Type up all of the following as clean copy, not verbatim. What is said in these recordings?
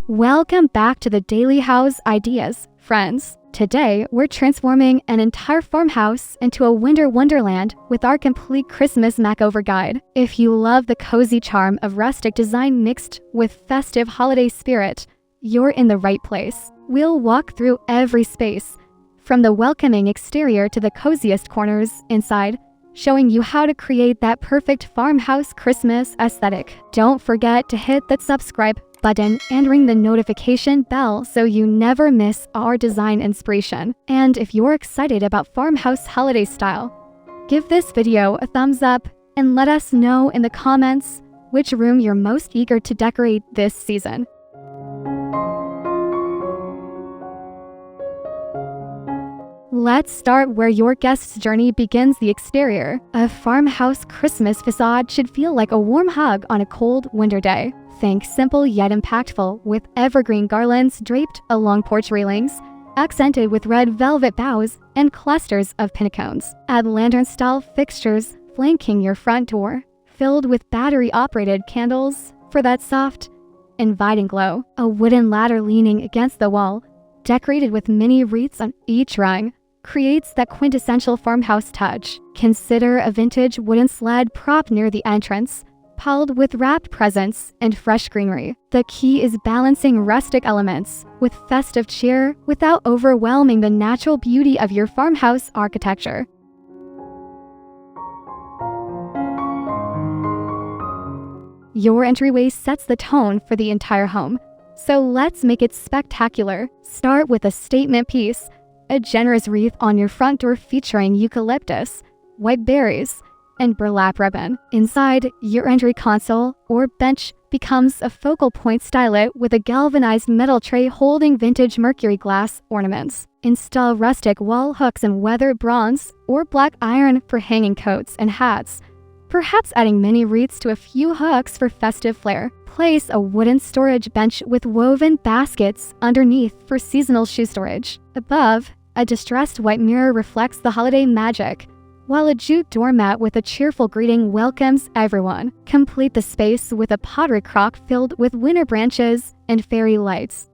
Welcome back to the Daily House Ideas, friends. Today, we're transforming an entire farmhouse into a winter wonderland with our complete Christmas makeover guide. If you love the cozy charm of rustic design mixed with festive holiday spirit, you're in the right place. We'll walk through every space, from the welcoming exterior to the coziest corners inside, showing you how to create that perfect farmhouse Christmas aesthetic. Don't forget to hit that subscribe button and ring the notification bell so you never miss our design inspiration. And if you're excited about farmhouse holiday style, give this video a thumbs up and let us know in the comments which room you're most eager to decorate this season. Let's start where your guest's journey begins, the exterior. A farmhouse Christmas facade should feel like a warm hug on a cold winter day. Think simple yet impactful, with evergreen garlands draped along porch railings, accented with red velvet boughs and clusters of pinnacones. Add lantern-style fixtures flanking your front door, filled with battery-operated candles for that soft, inviting glow. A wooden ladder leaning against the wall, decorated with mini wreaths on each rung, creates that quintessential farmhouse touch. Consider a vintage wooden sled prop near the entrance, piled with wrapped presents and fresh greenery. The key is balancing rustic elements with festive cheer without overwhelming the natural beauty of your farmhouse architecture. Your entryway sets the tone for the entire home, so let's make it spectacular. Start with a statement piece, a generous wreath on your front door featuring eucalyptus, white berries, and burlap ribbon. Inside, your entry console or bench becomes a focal point stylet with a galvanized metal tray holding vintage mercury glass ornaments. Install rustic wall hooks in weathered bronze or black iron for hanging coats and hats, perhaps adding mini wreaths to a few hooks for festive flair. Place a wooden storage bench with woven baskets underneath for seasonal shoe storage. Above, a distressed white mirror reflects the holiday magic, while a jute doormat with a cheerful greeting welcomes everyone. Complete the space with a pottery crock filled with winter branches and fairy lights.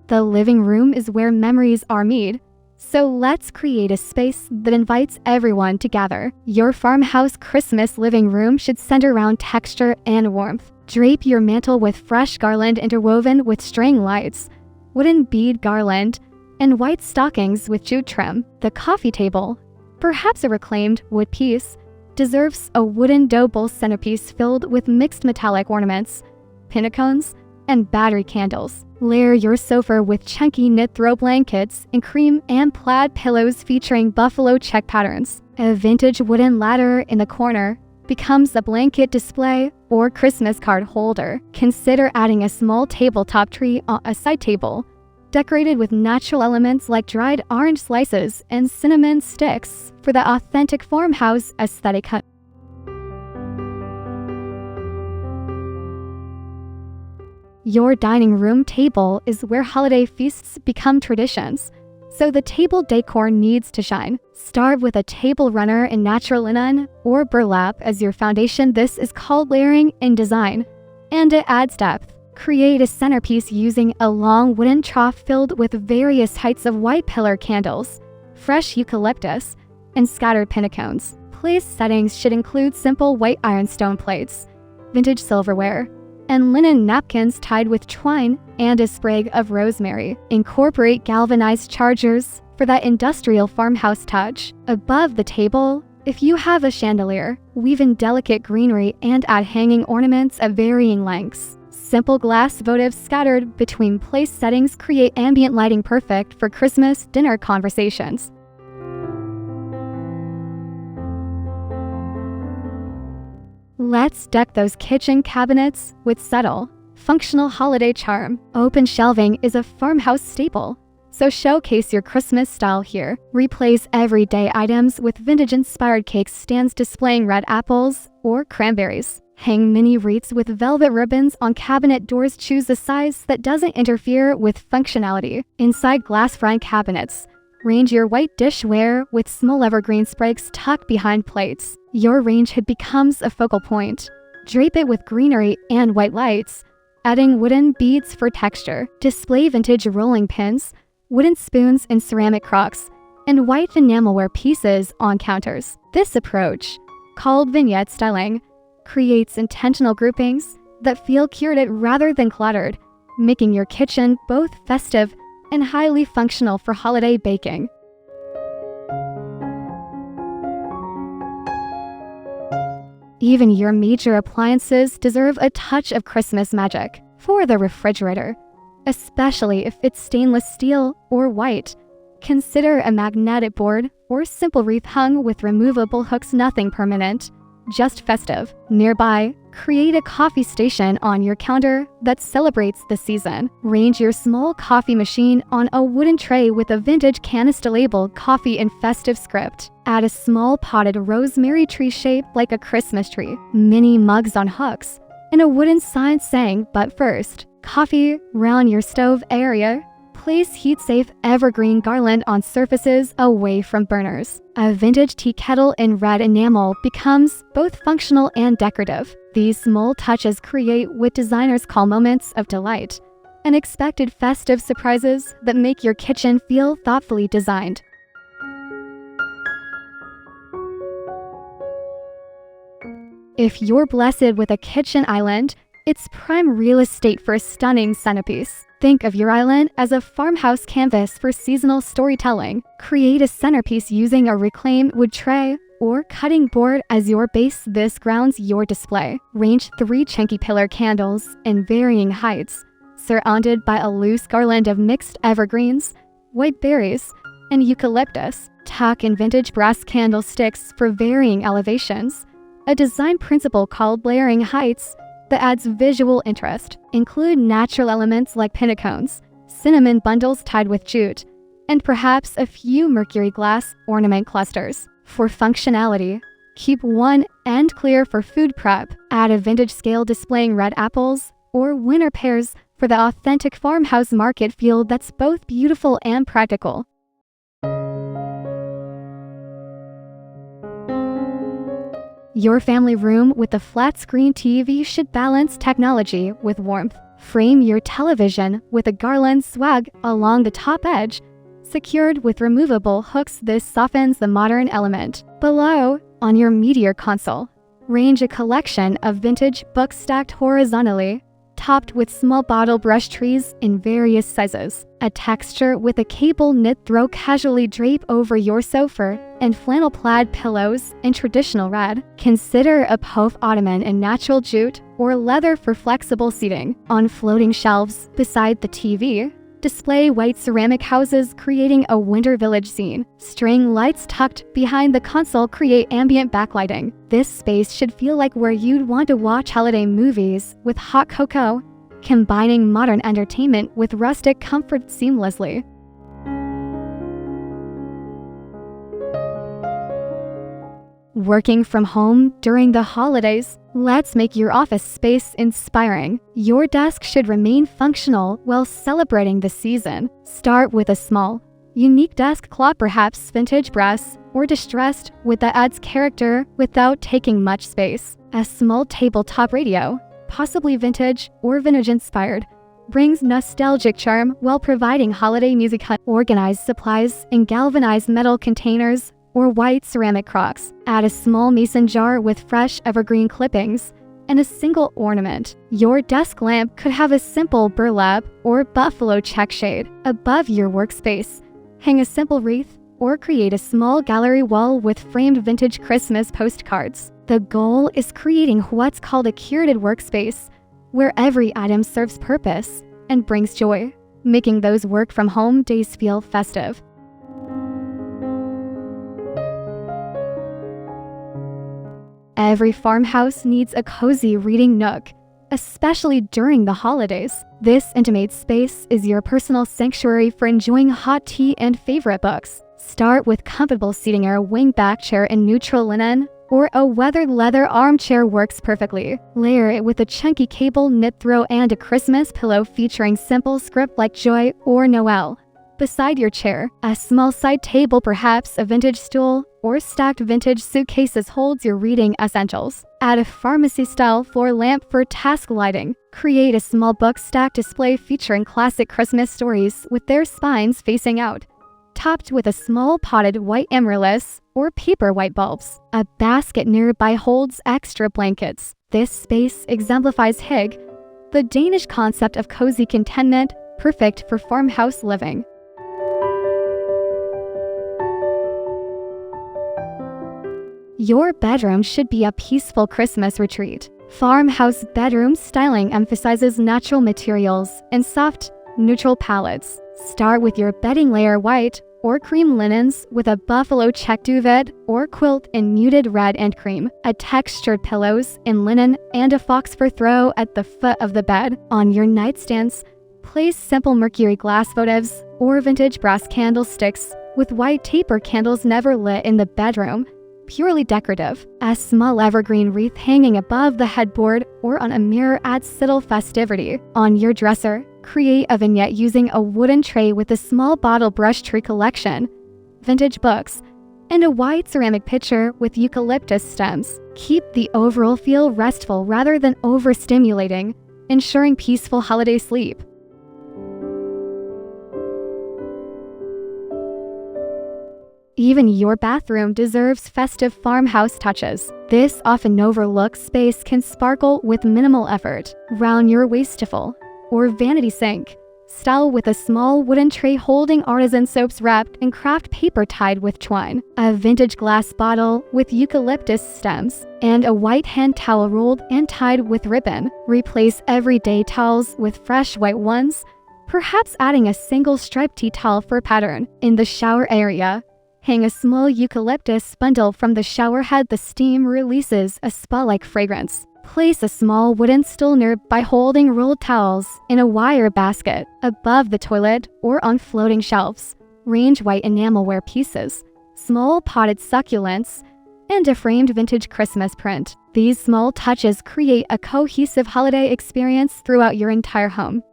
The living room is where memories are made, so let's create a space that invites everyone to gather. Your farmhouse Christmas living room should center around texture and warmth. Drape your mantle with fresh garland interwoven with string lights, wooden bead garland, and white stockings with jute trim. The coffee table, perhaps a reclaimed wood piece, deserves a wooden dough bowl centerpiece filled with mixed metallic ornaments, pinnacones, and battery candles. Layer your sofa with chunky knit throw blankets and cream and plaid pillows featuring buffalo check patterns. A vintage wooden ladder in the corner becomes a blanket display or Christmas card holder. Consider adding a small tabletop tree on a side table, decorated with natural elements like dried orange slices and cinnamon sticks for the authentic farmhouse aesthetic. Your dining room table is where holiday feasts become traditions, so the table decor needs to shine. Start with a table runner in natural linen or burlap as your foundation. This is called layering in design, and it adds depth. Create a centerpiece using a long wooden trough filled with various heights of white pillar candles, fresh eucalyptus, and scattered pinnacones. Place settings should include simple white ironstone plates, vintage silverware, and linen napkins tied with twine and a sprig of rosemary. Incorporate galvanized chargers for that industrial farmhouse touch. Above the table, if you have a chandelier, weave in delicate greenery and add hanging ornaments of varying lengths. Simple glass votives scattered between place settings create ambient lighting perfect for Christmas dinner conversations. Let's deck those kitchen cabinets with subtle, functional holiday charm. Open shelving is a farmhouse staple, so showcase your Christmas style here. Replace everyday items with vintage-inspired cake stands displaying red apples or cranberries. Hang mini wreaths with velvet ribbons on cabinet doors. Choose a size that doesn't interfere with functionality. Inside glass front cabinets, range your white dishware with small evergreen sprigs tucked behind plates. Your range hood becomes a focal point, Drape it with greenery and white lights, adding wooden beads for texture. Display vintage rolling pins, wooden spoons and ceramic crocks, and white enamelware pieces on counters. This approach, called vignette styling, creates intentional groupings that feel curated rather than cluttered, making your kitchen both festive and highly functional for holiday baking. Even your major appliances deserve a touch of Christmas magic. For the refrigerator, especially if it's stainless steel or white, consider a magnetic board or simple wreath hung with removable hooks. Nothing permanent, just festive. Nearby, create a coffee station on your counter that celebrates the season. Range your small coffee machine on a wooden tray with a vintage canister labeled coffee in festive script. Add a small potted rosemary tree shaped like a Christmas tree, mini mugs on hooks, and a wooden sign saying, "But first, coffee." Round your stove area, place heat-safe evergreen garland on surfaces away from burners. A vintage tea kettle in red enamel becomes both functional and decorative. These small touches create what designers call moments of delight, unexpected festive surprises that make your kitchen feel thoughtfully designed. If you're blessed with a kitchen island, it's prime real estate for a stunning centerpiece. Think of your island as a farmhouse canvas for seasonal storytelling. Create a centerpiece using a reclaimed wood tray or cutting board as your base. This grounds your display. Range 3 chunky pillar candles in varying heights, surrounded by a loose garland of mixed evergreens, white berries, and eucalyptus. Tuck in vintage brass candlesticks for varying elevations, a design principle called layering heights that adds visual interest. Include natural elements like pinnacones, cinnamon bundles tied with jute, and perhaps a few mercury glass ornament clusters. For functionality, keep one end clear for food prep. Add a vintage scale displaying red apples or winter pears for the authentic farmhouse market feel that's both beautiful and practical. Your family room with a flat-screen TV should balance technology with warmth. Frame your television with a garland swag along the top edge, secured with removable hooks. This softens the modern element. Below, on your media console, range a collection of vintage books stacked horizontally, topped with small bottle brush trees in various sizes. A texture with a cable knit throw casually drape over your sofa and flannel plaid pillows in traditional red. Consider a pove ottoman in natural jute or leather for flexible seating. On floating shelves beside the TV, display white ceramic houses creating a winter village scene. String lights tucked behind the console create ambient backlighting. This space should feel like where you'd want to watch holiday movies with hot cocoa, combining modern entertainment with rustic comfort seamlessly. Working from home during the holidays? Let's make your office space inspiring. Your desk should remain functional while celebrating the season. Start with a small, unique desk cloth, perhaps vintage brass or distressed wood that adds character without taking much space. A small tabletop radio, possibly vintage or vintage-inspired, brings nostalgic charm while providing holiday music. Organized supplies in galvanized metal containers or white ceramic crocks. Add a small mason jar with fresh evergreen clippings and a single ornament. Your desk lamp could have a simple burlap or buffalo check shade. Above your workspace, hang a simple wreath or create a small gallery wall with framed vintage Christmas postcards. The goal is creating what's called a curated workspace, where every item serves purpose and brings joy, making those work from home days feel festive. Every farmhouse needs a cozy reading nook, especially during the holidays. This intimate space is your personal sanctuary for enjoying hot tea and favorite books. Start with comfortable seating. A wing-back chair in neutral linen or a weathered leather armchair works perfectly. Layer it with a chunky cable knit throw and a Christmas pillow featuring simple script like Joy or Noel. Beside your chair, a small side table, perhaps a vintage stool or stacked vintage suitcases holds your reading essentials. Add a pharmacy-style floor lamp for task lighting. Create a small book stack display featuring classic Christmas stories with their spines facing out, topped with a small potted white amaryllis or paper white bulbs. A basket nearby holds extra blankets. This space exemplifies hygge, the Danish concept of cozy contentment, perfect for farmhouse living. Your bedroom should be a peaceful Christmas retreat. Farmhouse bedroom styling emphasizes natural materials and soft, neutral palettes. Start with your bedding layer white or cream linens with a buffalo check duvet or quilt in muted red and cream, a textured pillows in linen, and a fox fur throw at the foot of the bed. On your nightstands, place simple mercury glass votives or vintage brass candlesticks with white taper candles never lit in the bedroom, purely decorative. A small evergreen wreath hanging above the headboard or on a mirror adds subtle festivity. On your dresser, create a vignette using a wooden tray with a small bottle brush tree collection, vintage books, and a wide ceramic pitcher with eucalyptus stems. Keep the overall feel restful rather than overstimulating, ensuring peaceful holiday sleep. Even your bathroom deserves festive farmhouse touches. This often overlooked space can sparkle with minimal effort. Round your wasteful or vanity sink style with a small wooden tray holding artisan soaps wrapped in craft paper tied with twine, a vintage glass bottle with eucalyptus stems, and a white hand towel rolled and tied with ribbon. Replace everyday towels with fresh white ones, perhaps adding a single striped tea towel for pattern. In the shower area, hang a small eucalyptus bundle from the shower head. The steam releases a spa-like fragrance. Place a small wooden stool nearby holding rolled towels in a wire basket above the toilet or on floating shelves. Range white enamelware pieces, small potted succulents, and a framed vintage Christmas print. These small touches create a cohesive holiday experience throughout your entire home.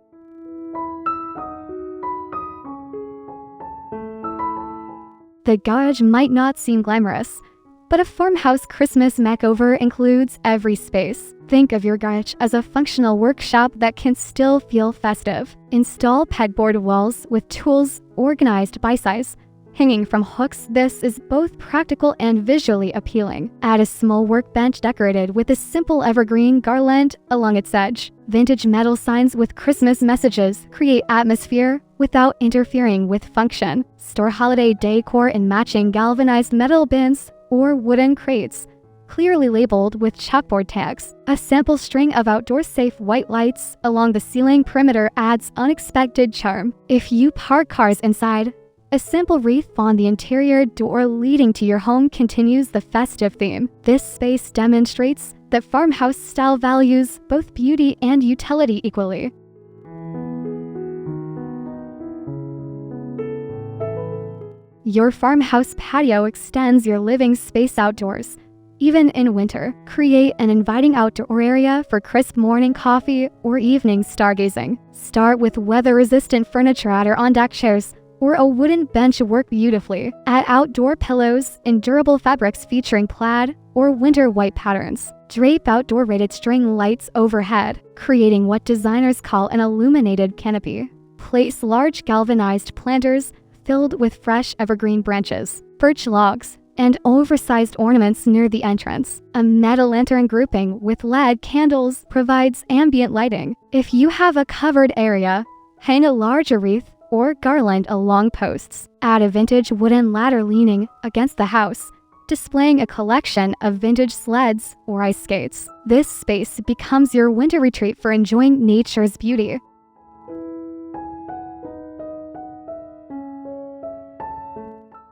The garage might not seem glamorous, but a farmhouse Christmas makeover includes every space. Think of your garage as a functional workshop that can still feel festive. Install pegboard walls with tools organized by size, hanging from hooks. This is both practical and visually appealing. Add a small workbench decorated with a simple evergreen garland along its edge. Vintage metal signs with Christmas messages create atmosphere without interfering with function. Store holiday decor in matching galvanized metal bins or wooden crates, clearly labeled with chalkboard tags. A sample string of outdoor-safe white lights along the ceiling perimeter adds unexpected charm. If you park cars inside, a simple wreath on the interior door leading to your home continues the festive theme. This space demonstrates that farmhouse style values both beauty and utility equally. Your farmhouse patio extends your living space outdoors. Even in winter, create an inviting outdoor area for crisp morning coffee or evening stargazing. Start with weather-resistant furniture at or on-deck chairs, or a wooden bench work beautifully. Add outdoor pillows in durable fabrics featuring plaid or winter white patterns. Drape outdoor rated string lights overhead, creating what designers call an illuminated canopy. Place large galvanized planters filled with fresh evergreen branches, birch logs, and oversized ornaments near the entrance. A metal lantern grouping with LED candles provides ambient lighting. If you have a covered area, hang a larger wreath or garland along posts. Add a vintage wooden ladder leaning against the house, displaying a collection of vintage sleds or ice skates. This space becomes your winter retreat for enjoying nature's beauty.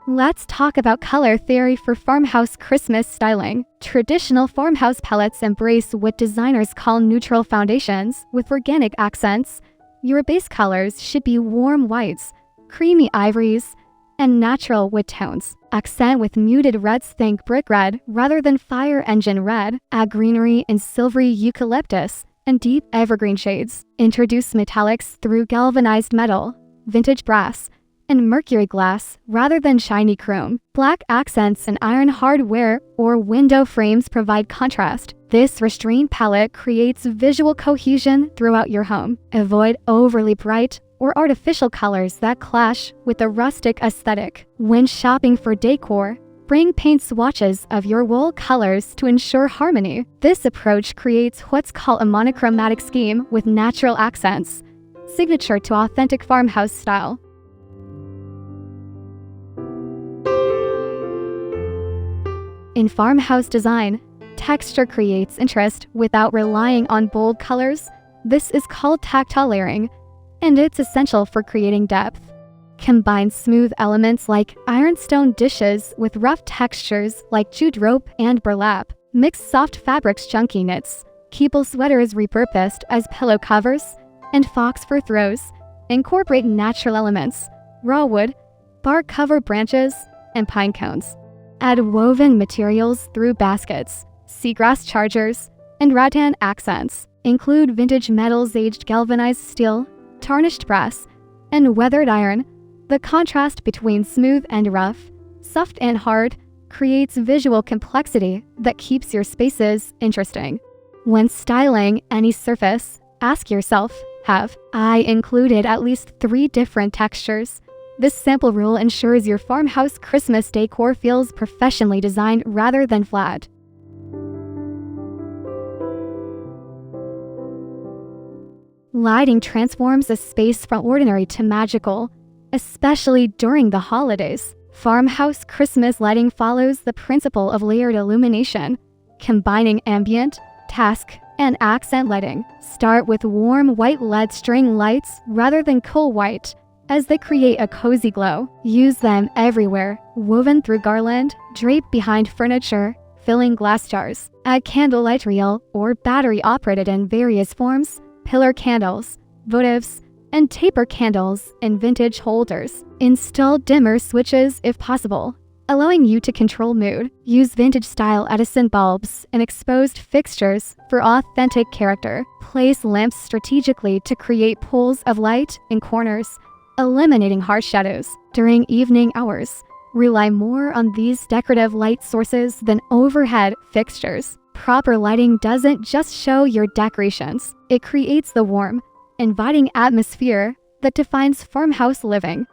Let's talk about color theory for farmhouse Christmas styling. Traditional farmhouse palettes embrace what designers call neutral foundations with organic accents. Your base colors should be warm whites, creamy ivories, and natural wood tones. Accent with muted reds, think brick red rather than fire engine red. Add greenery in silvery eucalyptus and deep evergreen shades. Introduce metallics through galvanized metal, vintage brass, and mercury glass rather than shiny chrome. Black accents and iron hardware or window frames provide contrast. This restrained palette creates visual cohesion throughout your home. Avoid overly bright or artificial colors that clash with the rustic aesthetic. When shopping for decor, bring paint swatches of your wall colors to ensure harmony. This approach creates what's called a monochromatic scheme with natural accents, signature to authentic farmhouse style. In farmhouse design, texture creates interest without relying on bold colors. This is called tactile layering, and it's essential for creating depth. Combine smooth elements like ironstone dishes with rough textures like jute rope and burlap. Mix soft fabrics, chunky knits, keeple sweaters repurposed as pillow covers, and fox fur throws. Incorporate natural elements, raw wood, bark cover branches, and pine cones. Add woven materials through baskets, seagrass chargers, and rattan accents. Include vintage metals, aged galvanized steel, tarnished brass, and weathered iron. The contrast between smooth and rough, soft and hard, creates visual complexity that keeps your spaces interesting. When styling any surface, ask yourself, have I included at least 3 different textures? This sample rule ensures your farmhouse Christmas decor feels professionally designed rather than flat. Lighting transforms a space from ordinary to magical, especially during the holidays. Farmhouse Christmas lighting follows the principle of layered illumination, combining ambient, task, and accent lighting. Start with warm white LED string lights rather than cool white, as they create a cozy glow. Use them everywhere, woven through garland, draped behind furniture, filling glass jars. Add candlelight reel or battery operated in various forms, pillar candles, votives, and taper candles in vintage holders. Install dimmer switches if possible, allowing you to control mood. Use vintage-style Edison bulbs and exposed fixtures for authentic character. Place lamps strategically to create pools of light in corners, eliminating harsh shadows. During evening hours, rely more on these decorative light sources than overhead fixtures. Proper lighting doesn't just show your decorations, it creates the warm, inviting atmosphere that defines farmhouse living.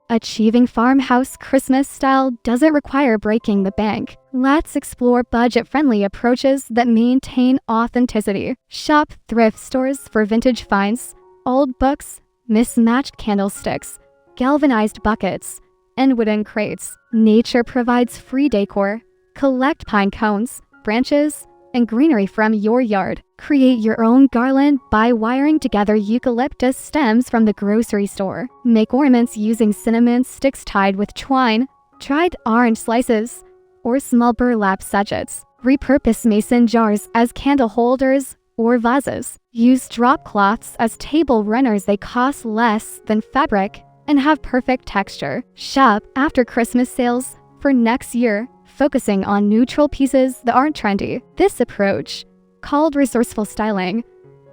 Achieving farmhouse Christmas style doesn't require breaking the bank. Let's explore budget-friendly approaches that maintain authenticity. Shop thrift stores for vintage finds, old books, mismatched candlesticks, galvanized buckets, and wooden crates. Nature provides free decor. Collect pine cones, branches, and greenery from your yard. Create your own garland by wiring together eucalyptus stems from the grocery store. Make ornaments using cinnamon sticks tied with twine, dried orange slices, or small burlap sachets. Repurpose mason jars as candle holders or vases. Use drop cloths as table runners. They cost less than fabric and have perfect texture. Shop after Christmas sales for next year, focusing on neutral pieces that aren't trendy. This approach, called resourceful styling,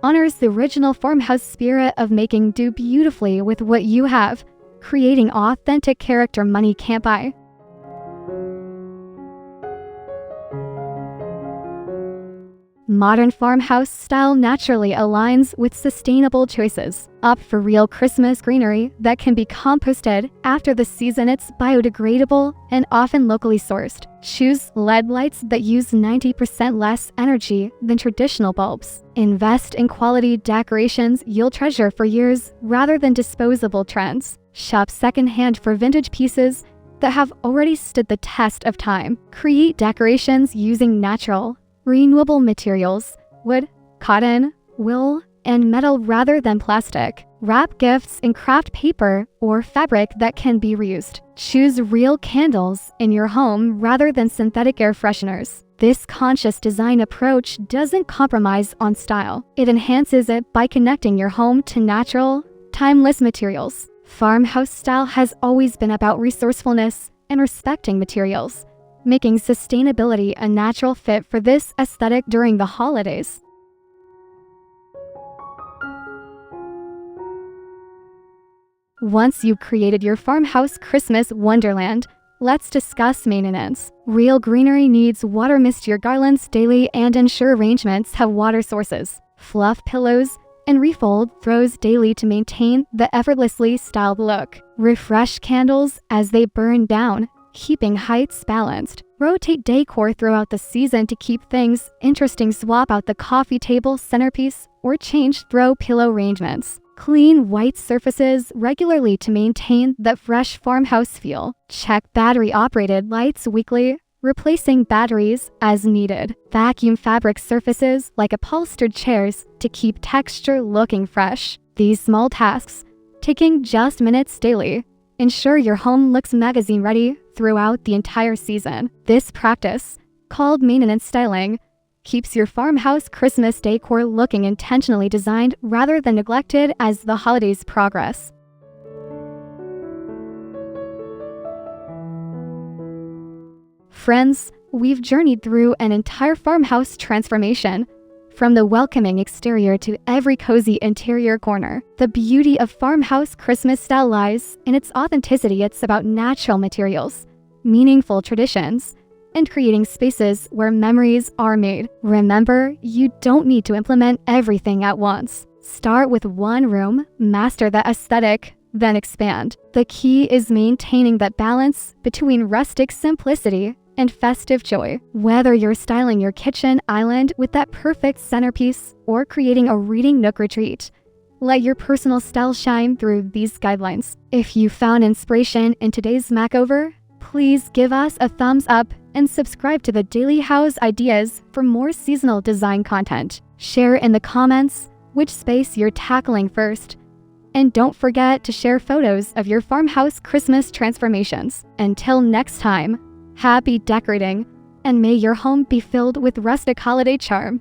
honors the original farmhouse spirit of making do beautifully with what you have, creating authentic character money can't buy. Modern farmhouse style naturally aligns with sustainable choices. Opt for real Christmas greenery that can be composted after the season. It's biodegradable and often locally sourced. Choose LED lights that use 90% less energy than traditional bulbs. Invest in quality decorations you'll treasure for years rather than disposable trends. Shop secondhand for vintage pieces that have already stood the test of time. Create decorations using natural, renewable materials, wood, cotton, wool, and metal rather than plastic. Wrap gifts in craft paper or fabric that can be reused. Choose real candles in your home rather than synthetic air fresheners. This conscious design approach doesn't compromise on style. It enhances it by connecting your home to natural, timeless materials. Farmhouse style has always been about resourcefulness and respecting materials, making sustainability a natural fit for this aesthetic during the holidays. Once you've created your farmhouse Christmas wonderland, let's discuss maintenance. Real greenery needs water. Mist your garlands daily and ensure arrangements have water sources. Fluff pillows and refold throws daily to maintain the effortlessly styled look. Refresh candles as they burn down, keeping heights balanced. Rotate decor throughout the season to keep things interesting. Swap out the coffee table centerpiece or change throw pillow arrangements. Clean white surfaces regularly to maintain that fresh farmhouse feel. Check battery-operated lights weekly, replacing batteries as needed. Vacuum fabric surfaces like upholstered chairs to keep texture looking fresh. These small tasks, taking just minutes daily, ensure your home looks magazine-ready throughout the entire season. This practice, called maintenance styling, keeps your farmhouse Christmas decor looking intentionally designed rather than neglected as the holidays progress. Friends, we've journeyed through an entire farmhouse transformation. From the welcoming exterior to every cozy interior corner, the beauty of farmhouse Christmas style lies in its authenticity. It's about natural materials, meaningful traditions, and creating spaces where memories are made. Remember, you don't need to implement everything at once. Start with one room, master the aesthetic, then expand. The key is maintaining that balance between rustic simplicity and festive joy. Whether you're styling your kitchen island with that perfect centerpiece or creating a reading nook retreat, let your personal style shine through these guidelines. If you found inspiration in today's makeover, please give us a thumbs up and subscribe to the Daily House Ideas for more seasonal design content. Share in the comments which space you're tackling first. And don't forget to share photos of your farmhouse Christmas transformations. Until next time, happy decorating, and may your home be filled with rustic holiday charm.